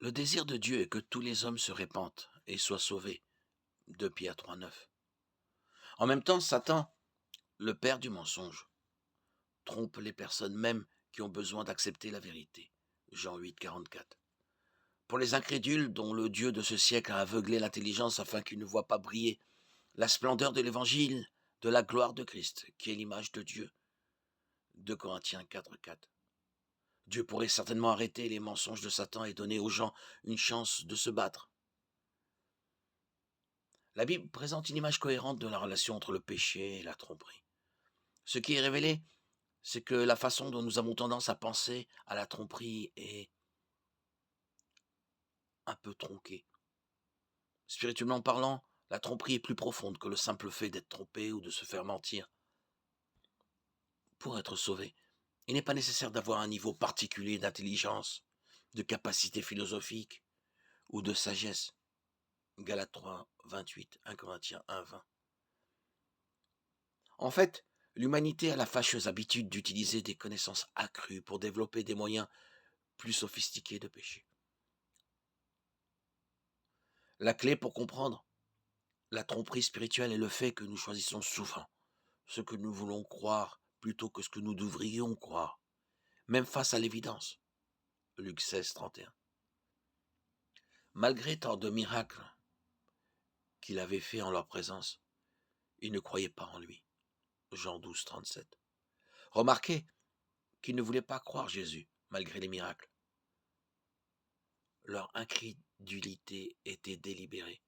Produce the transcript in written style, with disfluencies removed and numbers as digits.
Le désir de Dieu est que tous les hommes se répandent et soient sauvés. 2 Pierre 3,9. En même temps, Satan, le père du mensonge, trompe les personnes même qui ont besoin d'accepter la vérité. Jean 8,44. Pour les incrédules dont le Dieu de ce siècle a aveuglé l'intelligence afin qu'ils ne voient pas briller la splendeur de l'évangile, de la gloire de Christ, qui est l'image de Dieu. 2 Corinthiens 4,4. Dieu pourrait certainement arrêter les mensonges de Satan et donner aux gens une chance de se battre. La Bible présente une image cohérente de la relation entre le péché et la tromperie. Ce qui est révélé, c'est que la façon dont nous avons tendance à penser à la tromperie est un peu tronquée. Spirituellement parlant, la tromperie est plus profonde que le simple fait d'être trompé ou de se faire mentir. Pour être sauvé, il n'est pas nécessaire d'avoir un niveau particulier d'intelligence, de capacité philosophique ou de sagesse. Galates 3, 28, 1 Corinthiens 1, 20. En fait, l'humanité a la fâcheuse habitude d'utiliser des connaissances accrues pour développer des moyens plus sophistiqués de péché. La clé pour comprendre la tromperie spirituelle est le fait que nous choisissons souvent ce que nous voulons croire plutôt que ce que nous devrions croire, même face à l'évidence. Luc 16, 31. Malgré tant de miracles qu'il avait faits en leur présence, ils ne croyaient pas en lui. Jean 12, 37. Remarquez qu'ils ne voulaient pas croire Jésus, malgré les miracles. Leur incrédulité était délibérée.